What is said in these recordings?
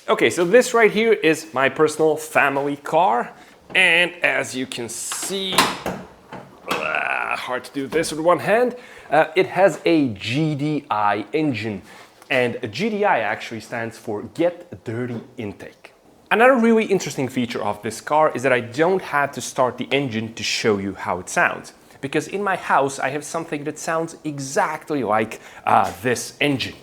Okay, so this right here is my personal family car, and as you can see, hard to do this with one hand, it has a GDI engine, and GDI actually stands for Get Dirty Intake. Another really interesting feature of this car is that I don't have to start the engine to show you how it sounds, because in my house I have something that sounds exactly like this engine.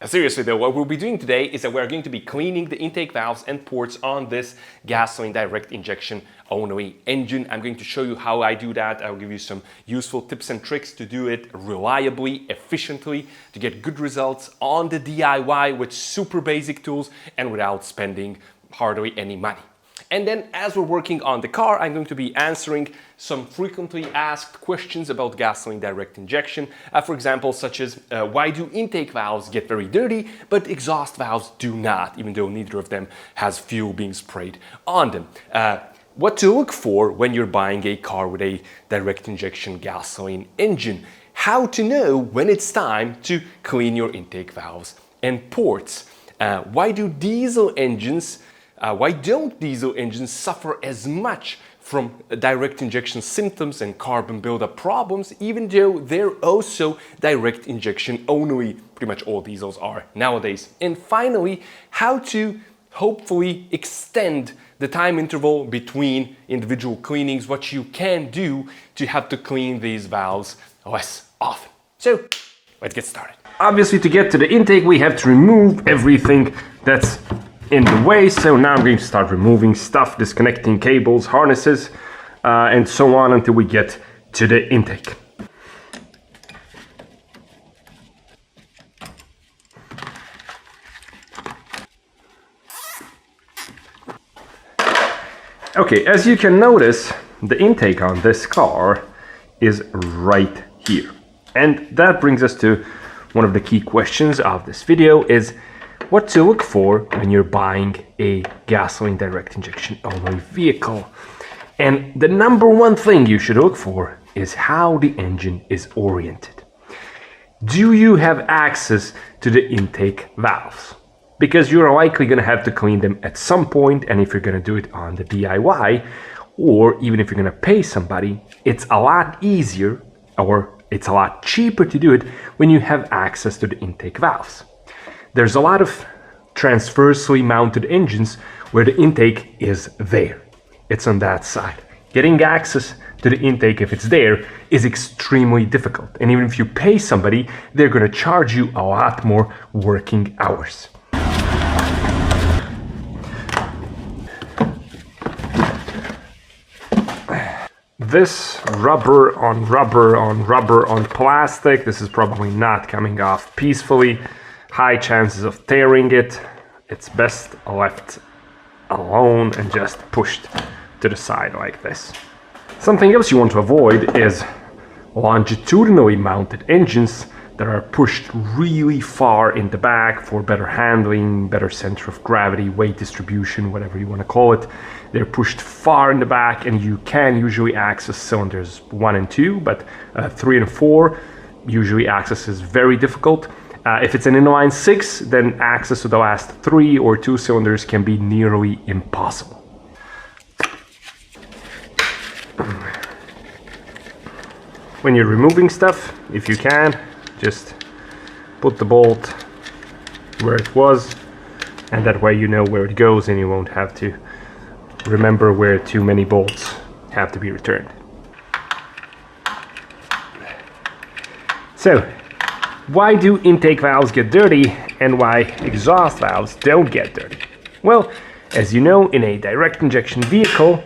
Seriously though, what we'll be doing today is that we're going to be cleaning the intake valves and ports on this gasoline direct injection only engine. I'm going to show you how I do that. I'll give you some useful tips and tricks to do it reliably, efficiently, to get good results on the DIY with super basic tools and without spending hardly any money. And then as we're working on the car, I'm going to be answering some frequently asked questions about gasoline direct injection. For example, such as why do intake valves get very dirty, but exhaust valves do not, even though neither of them has fuel being sprayed on them. What to look for when you're buying a car with a direct injection gasoline engine. How to know when it's time to clean your intake valves and ports. Why don't diesel engines suffer as much from direct injection symptoms and carbon buildup problems, even though they're also direct injection only? Pretty much all diesels are nowadays. And finally, how to hopefully extend the time interval between individual cleanings, what you can do to have to clean these valves less often. So let's get started. Obviously, to get to the intake, we have to remove everything that's in the way. So now I'm going to start removing stuff, disconnecting cables, harnesses, and so on until we get to the intake. Okay, as you can notice, the intake on this car is right here. And that brings us to one of the key questions of this video, is what to look for when you're buying a gasoline direct injection only vehicle. And the number one thing you should look for is how the engine is oriented. Do you have access to the intake valves? Because you're likely going to have to clean them at some point, and if you're going to do it on the DIY, or even if you're going to pay somebody, it's a lot easier, or it's a lot cheaper to do it when you have access to the intake valves. There's a lot of transversely mounted engines where the intake is there. It's on that side. Getting access to the intake, if it's there, is extremely difficult. And even if you pay somebody, they're going to charge you a lot more working hours. This rubber on plastic, this is probably not coming off peacefully. High chances of tearing it. It's best left alone and just pushed to the side like this. Something else you want to avoid is longitudinally mounted engines that are pushed really far in the back for better handling, better center of gravity, weight distribution, whatever you want to call it. They're pushed far in the back, and you can usually access cylinders 1 and 2, but 3 and 4 usually access is very difficult. If it's an inline 6, then access to the last 3 or 2 cylinders can be nearly impossible. When you're removing stuff, if you can, just put the bolt where it was, and that way you know where it goes and you won't have to remember where too many bolts have to be returned. So, why do intake valves get dirty and why exhaust valves don't get dirty? Well, as you know, in a direct injection vehicle,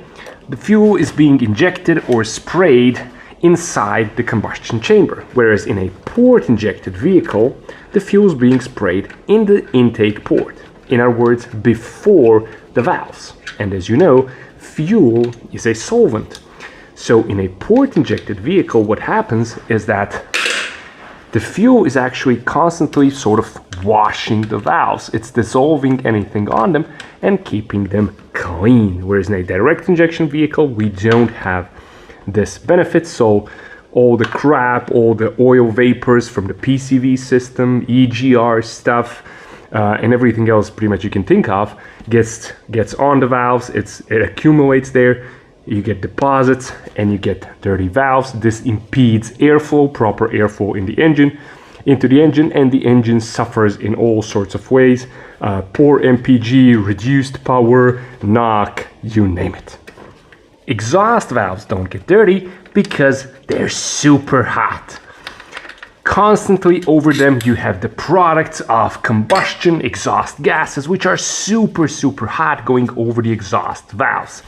the fuel is being injected or sprayed inside the combustion chamber, whereas in a port injected vehicle, the fuel is being sprayed in the intake port. In other words, before the valves. And as you know, fuel is a solvent. So in a port injected vehicle, what happens is that the fuel is actually constantly sort of washing the valves. It's dissolving anything on them and keeping them clean. Whereas in a direct injection vehicle, we don't have this benefit. So all the crap, all the oil vapors from the PCV system, EGR stuff, and everything else pretty much you can think of gets on the valves. It accumulates there. You get deposits and you get dirty valves. This impedes airflow, proper airflow into the engine, and the engine suffers in all sorts of ways. Poor MPG, reduced power, knock, you name it. Exhaust valves don't get dirty because they're super hot. Constantly over them you have the products of combustion, exhaust gases, which are super hot going over the exhaust valves.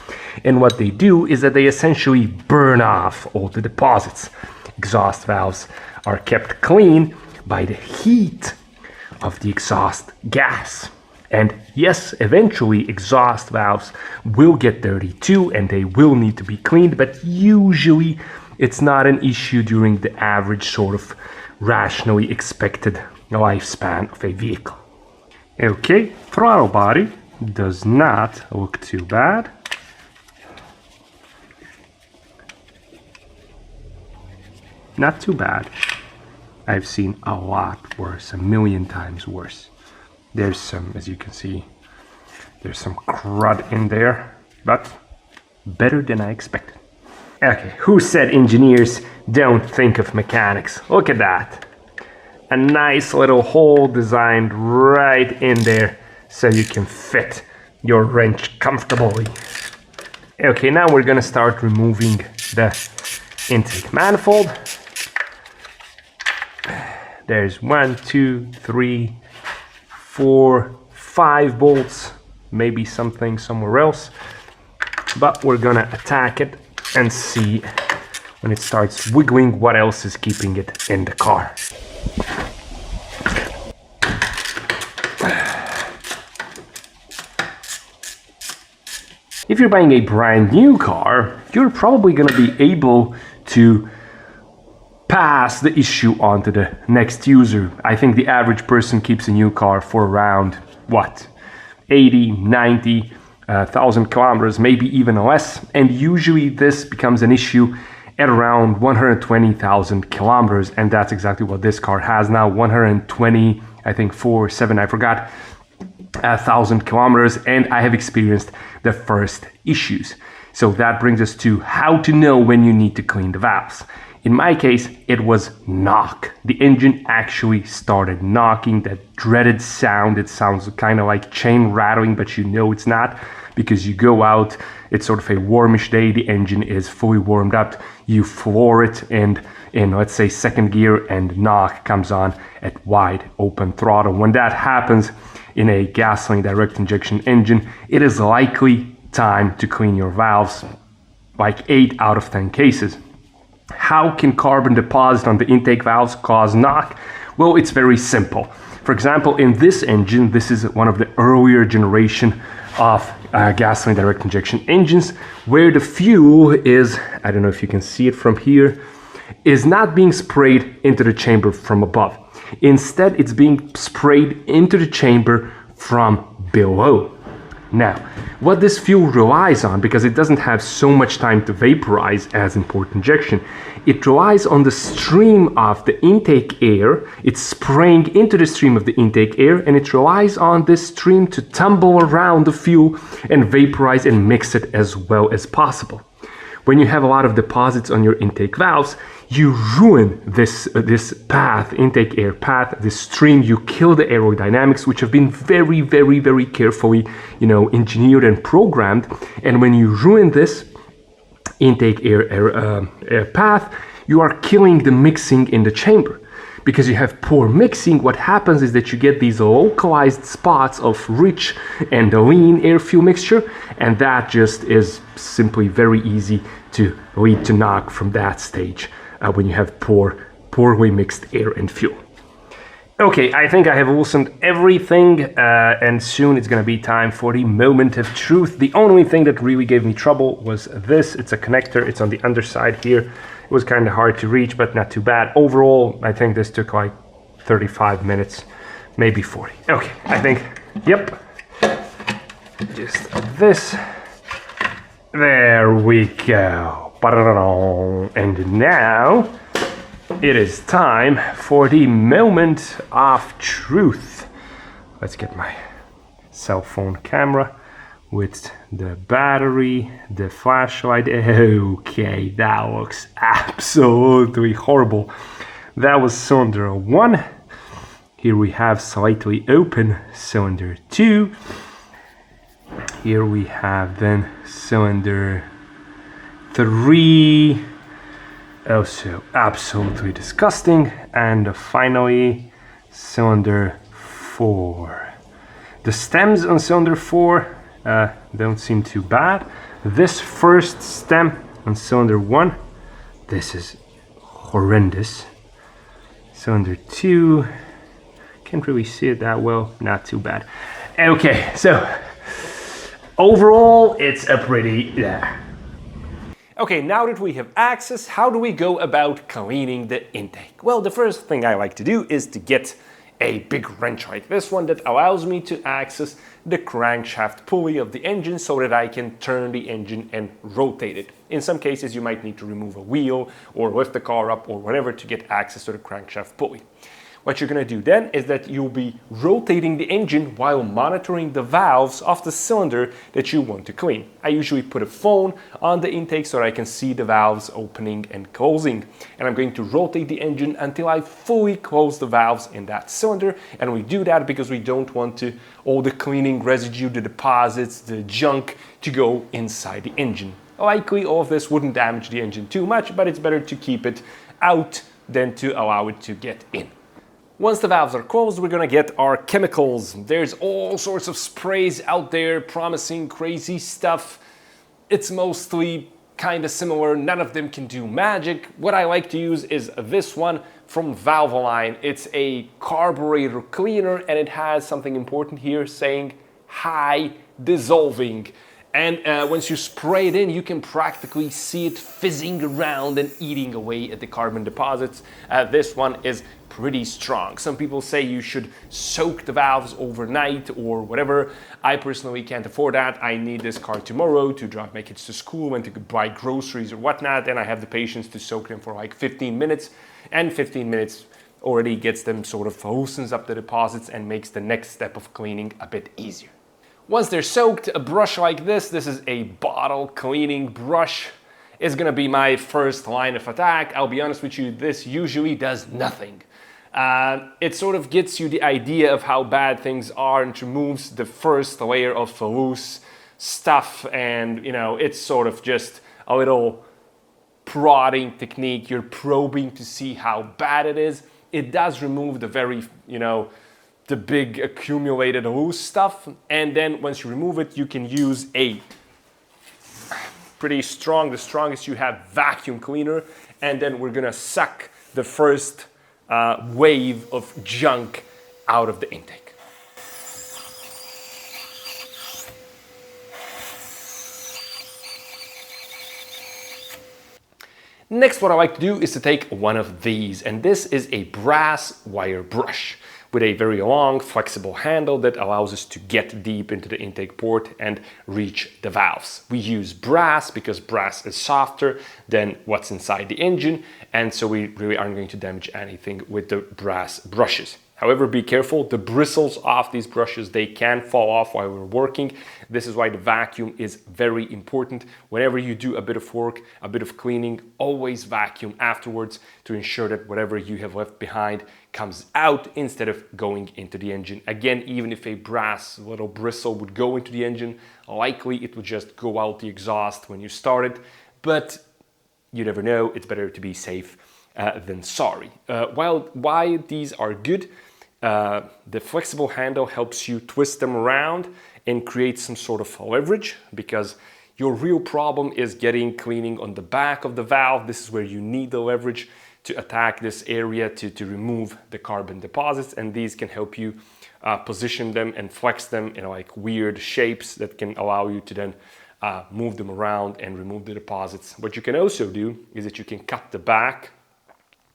And what they do is that they essentially burn off all the deposits. Exhaust valves are kept clean by the heat of the exhaust gas. And yes, eventually exhaust valves will get dirty too, and they will need to be cleaned, but usually it's not an issue during the average sort of rationally expected lifespan of a vehicle. Okay, throttle body does not look too bad. Not too bad. I've seen a lot worse, a million times worse. There's some, as you can see, there's some crud in there, but better than I expected. Okay, who said engineers don't think of mechanics? Look at that. A nice little hole designed right in there so you can fit your wrench comfortably. Okay, now we're gonna start removing the intake manifold. There's 1, 2, 3, 4, 5 bolts, maybe something somewhere else, but we're gonna attack it and see when it starts wiggling what else is keeping it in the car. If you're buying a brand new car, you're probably going to be able to pass the issue on to the next user. I think the average person keeps a new car for around, what, 80, 90, 1,000 kilometers, maybe even less. And usually this becomes an issue at around 120,000 kilometers. And that's exactly what this car has now, 120, I think 47, I forgot, 1,000 kilometers. And I have experienced the first issues. So that brings us to how to know when you need to clean the valves. In my case, it was knock. The engine actually started knocking, that dreaded sound. It sounds kind of like chain rattling, but you know it's not, because you go out, it's sort of a warmish day, the engine is fully warmed up, you floor it and in, let's say, second gear, and knock comes on at wide open throttle. When that happens in a gasoline direct injection engine, it is likely time to clean your valves, like 8 out of 10 cases. How can carbon deposit on the intake valves cause knock? Well, it's very simple. For example, in this engine, this is one of the earlier generation of gasoline direct injection engines, where the fuel is, I don't know if you can see it from here, is not being sprayed into the chamber from above. Instead, it's being sprayed into the chamber from below. Now, what this fuel relies on, because it doesn't have so much time to vaporize as in port injection, it relies on the stream of the intake air. It's spraying into the stream of the intake air, and it relies on this stream to tumble around the fuel and vaporize and mix it as well as possible. When you have a lot of deposits on your intake valves, you ruin this path, intake air path, this stream. You kill the aerodynamics, which have been very, very, very carefully, engineered and programmed. And when you ruin this intake air path, you are killing the mixing in the chamber. Because you have poor mixing, what happens is that you get these localized spots of rich and lean air fuel mixture, and that just is simply very easy to lead to knock from that stage when you have poorly mixed air and fuel. Okay, I think I have loosened everything, and soon it's gonna be time for the moment of truth. The only thing that really gave me trouble was this. It's a connector, it's on the underside here. It was kind of hard to reach, but not too bad. Overall, I think this took like 35 minutes, maybe 40. Okay, I think, yep. Just this. There we go. And now it is time for the moment of truth. Let's get my cell phone camera with the battery, the flashlight. Okay, that looks absolutely horrible. That was cylinder 1. Here we have slightly open cylinder 2. Here we have then cylinder 3. Also absolutely disgusting. And finally cylinder 4. The stems on cylinder 4 don't seem too bad. This first stem on cylinder 1, this is horrendous. Cylinder 2, can't really see it that well, not too bad. Okay, so overall it's a pretty, Okay, now that we have access, how do we go about cleaning the intake? Well, the first thing I like to do is to get a big wrench like this one that allows me to access the crankshaft pulley of the engine so that I can turn the engine and rotate it. In some cases, you might need to remove a wheel or lift the car up or whatever to get access to the crankshaft pulley. What you're going to do then is that you'll be rotating the engine while monitoring the valves of the cylinder that you want to clean. I usually put a phone on the intake so that I can see the valves opening and closing. And I'm going to rotate the engine until I fully close the valves in that cylinder. And we do that because we don't want all the cleaning residue, the deposits, the junk to go inside the engine. Likely all of this wouldn't damage the engine too much, but it's better to keep it out than to allow it to get in. Once the valves are closed, we're gonna get our chemicals. There's all sorts of sprays out there promising crazy stuff. It's mostly kind of similar. None of them can do magic. What I like to use is this one from Valvoline. It's a carburetor cleaner and it has something important here saying high dissolving. And once you spray it in, you can practically see it fizzing around and eating away at the carbon deposits. This one is pretty strong. Some people say you should soak the valves overnight or whatever. I personally can't afford that. I need this car tomorrow to drive my kids to school and to buy groceries or whatnot, and I have the patience to soak them for like 15 minutes. And 15 minutes already gets them sort of loosens up the deposits and makes the next step of cleaning a bit easier. Once they're soaked, a brush like this is a bottle cleaning brush, is gonna be my first line of attack. I'll be honest with you, this usually does nothing. It sort of gets you the idea of how bad things are and removes the first layer of loose stuff, and it's sort of just a little prodding technique. You're probing to see how bad it is. It does remove the very, the big accumulated loose stuff, and then once you remove it, you can use a pretty strong, the strongest you have, vacuum cleaner, and then we're gonna suck the first wave of junk out of the intake. Next, what I like to do is to take one of these, and this is a brass wire brush with a very long, flexible handle that allows us to get deep into the intake port and reach the valves. We use brass because brass is softer than what's inside the engine, and so we really aren't going to damage anything with the brass brushes. However, be careful, the bristles off these brushes, they can fall off while we're working. This is why the vacuum is very important. Whenever you do a bit of work, a bit of cleaning, always vacuum afterwards to ensure that whatever you have left behind comes out instead of going into the engine. Again, even if a brass little bristle would go into the engine, likely it would just go out the exhaust when you start it, but you never know. It's better to be safe than sorry. Why these are good, the flexible handle helps you twist them around and create some sort of leverage, because your real problem is getting cleaning on the back of the valve. This is where you need the leverage to attack this area to remove the carbon deposits, and these can help you position them and flex them in like weird shapes that can allow you to then move them around and remove the deposits. What you can also do is that you can cut the back,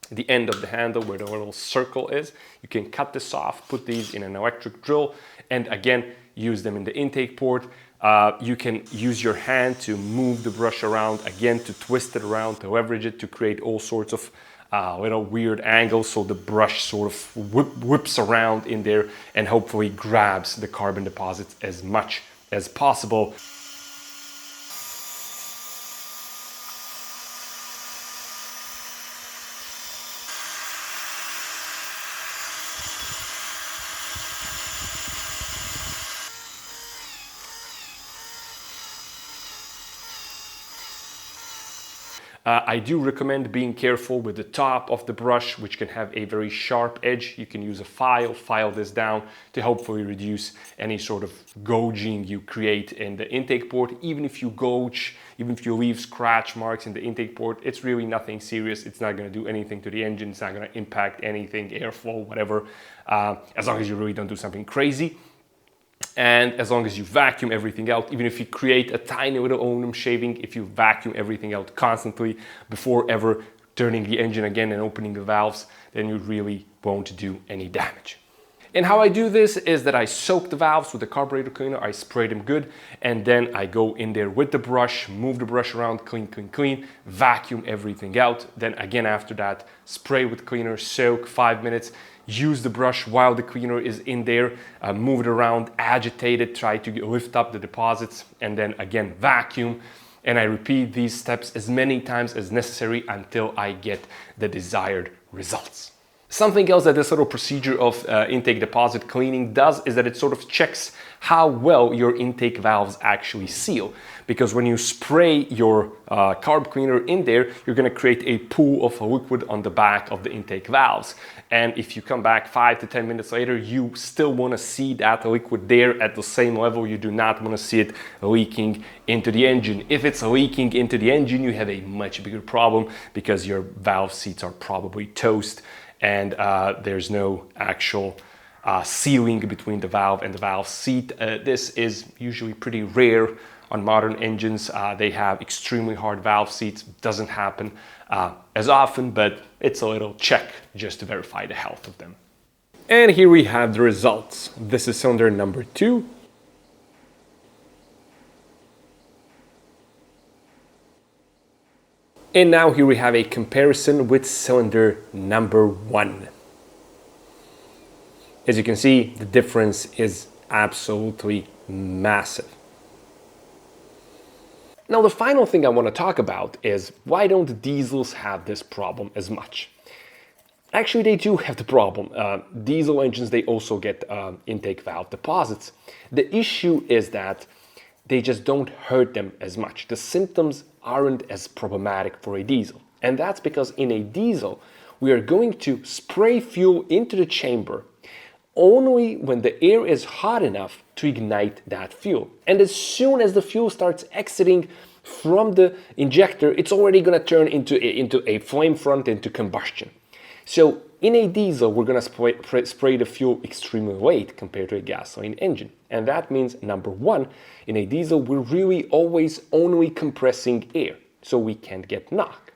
the end of the handle where the little circle is. You can cut this off, put these in an electric drill, and again, use them in the intake port. You can use your hand to move the brush around, again, to twist it around, to leverage it, to create all sorts of little weird angles, so the brush sort of whips around in there and hopefully grabs the carbon deposits as much as possible. I do recommend being careful with the top of the brush, which can have a very sharp edge. You can use a file this down to hopefully reduce any sort of gouging you create in the intake port. Even if you gouge, even if you leave scratch marks in the intake port, it's really nothing serious. It's not going to do anything to the engine. It's not going to impact anything, airflow, whatever, as long as you really don't do something crazy. And as long as you vacuum everything out, even if you create a tiny little aluminum shaving, if you vacuum everything out constantly before ever turning the engine again and opening the valves, then you really won't do any damage. And how I do this is that I soak the valves with the carburetor cleaner, I spray them good, and then I go in there with the brush, move the brush around, clean, vacuum everything out. Then again after that, spray with cleaner, soak 5 minutes, use the brush while the cleaner is in there, move it around, agitate it, try to lift up the deposits, and then again vacuum. And I repeat these steps as many times as necessary until I get the desired results. Something else that this little procedure of intake deposit cleaning does is that it sort of checks how well your intake valves actually seal. Because when you spray your carb cleaner in there, you're going to create a pool of liquid on the back of the intake valves. And if you come back 5 to 10 minutes later, you still want to see that liquid there at the same level. You do not want to see it leaking into the engine. If it's leaking into the engine, you have a much bigger problem because your valve seats are probably toast and there's no actual sealing between the valve and the valve seat. This is usually pretty rare on modern engines. They have extremely hard valve seats. Doesn't happen as often, but it's a little check just to verify the health of them. And here we have the results. This is cylinder number 2. And now here we have a comparison with cylinder number 1. As you can see, the difference is absolutely massive. Now, the final thing I want to talk about is why don't diesels have this problem as much? Actually, they do have the problem. Diesel engines, they also get intake valve deposits. The issue is that they just don't hurt them as much. The symptoms aren't as problematic for a diesel. And that's because in a diesel, we are going to spray fuel into the chamber only when the air is hot enough to ignite that fuel. And as soon as the fuel starts exiting from the injector, it's already going to turn into a flame front, into combustion. So in a diesel, we're going to spray the fuel extremely late compared to a gasoline engine. And that means, number 1, in a diesel, we're really always only compressing air, so we can't get knock.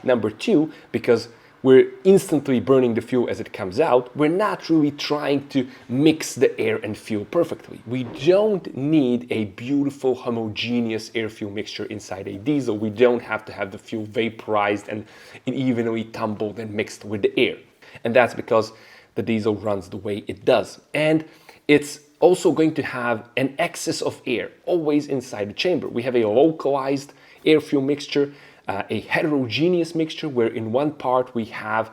Number 2, because we're instantly burning the fuel as it comes out, we're not really trying to mix the air and fuel perfectly. We don't need a beautiful homogeneous air-fuel mixture inside a diesel. We don't have to have the fuel vaporized and evenly tumbled and mixed with the air. And that's because the diesel runs the way it does. And it's also going to have an excess of air always inside the chamber. We have a localized air-fuel mixture, a heterogeneous mixture where in one part we have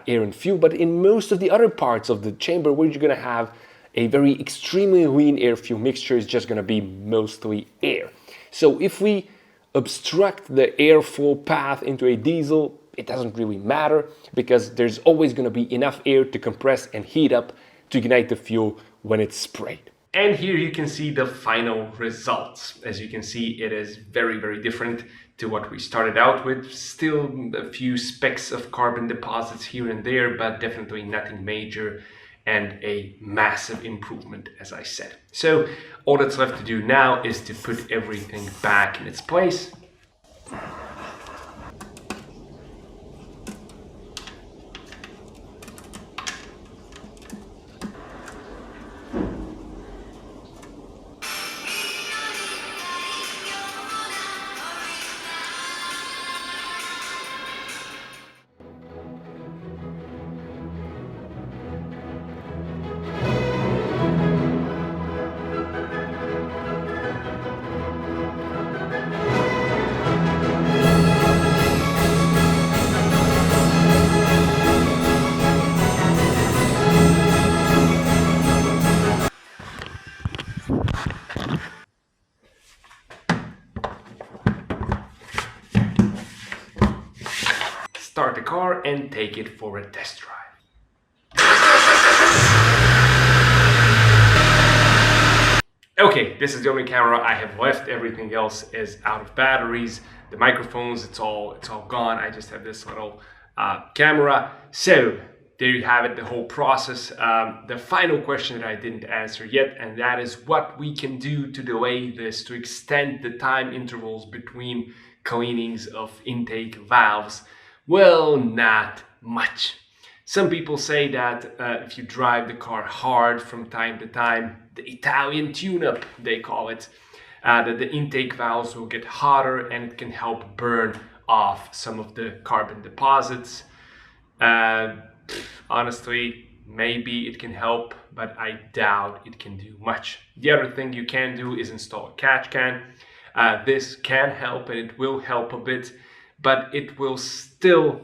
air and fuel, but in most of the other parts of the chamber where you're going to have a very extremely lean air-fuel mixture is just going to be mostly air. So if we obstruct the airflow path into a diesel, it doesn't really matter because there's always going to be enough air to compress and heat up to ignite the fuel when it's sprayed. And here you can see the final results. As you can see, it is very, very different to what we started out with. Still a few specks of carbon deposits here and there, but definitely nothing major and a massive improvement, as I said. So all that's left to do now is to put everything back in its place. car and take it for a test drive. Okay, this is the only camera I have left. Everything else is out of batteries. The microphones, it's all gone. I just have this little camera. So there you have it, the whole process. The final question that I didn't answer yet, and that is what we can do to delay this, to extend the time intervals between cleanings of intake valves. Well, not much. Some people say that if you drive the car hard from time to time, the Italian tune-up, they call it, that the intake valves will get hotter and it can help burn off some of the carbon deposits. Honestly, maybe it can help, but I doubt it can do much. The other thing you can do is install a catch can. This can help and it will help a bit, but it will still,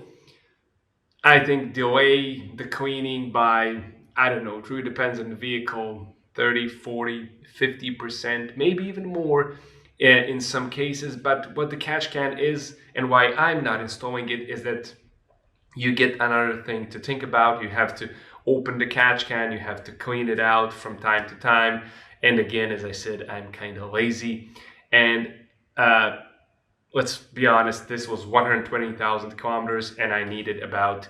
I think, delay the cleaning by, I don't know, it really depends on the vehicle, 30, 40, 50%, maybe even more in some cases. But what the catch can is, and why I'm not installing it, is that you get another thing to think about. You have to open the catch can, you have to clean it out from time to time. And again, as I said, I'm kind of lazy. And let's be honest, this was 120,000 kilometers and I needed about,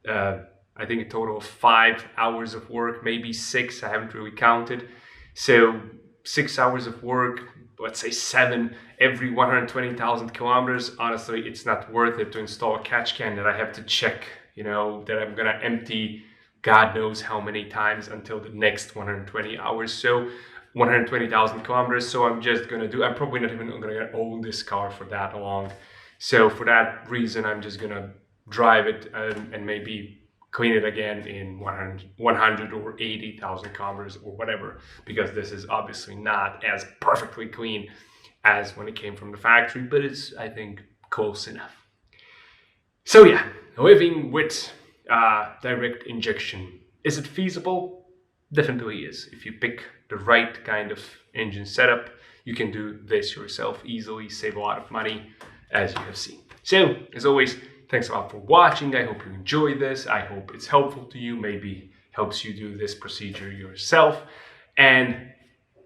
I think a total of 5 hours of work, maybe 6, I haven't really counted. So 6 hours of work, let's say 7 every 120,000 kilometers. Honestly, it's not worth it to install a catch can that I have to check, you know, that I'm gonna empty God knows how many times until the next 120 hours. So 120,000 kilometers. So I'm just gonna do, I'm probably not even gonna own this car for that long. So for that reason, I'm just gonna drive it and maybe clean it again in 100 or 80,000 kilometers or whatever, because this is obviously not as perfectly clean as when it came from the factory, but it's, I think, close enough. So yeah, living with direct injection. Is it feasible? Definitely is. If you pick the right kind of engine setup, you can do this yourself easily, save a lot of money, as you have seen. So, as always, thanks a lot for watching. I hope you enjoyed this. I hope it's helpful to you. Maybe helps you do this procedure yourself. And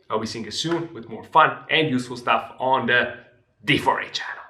I'll be seeing you soon with more fun and useful stuff on the D4A channel.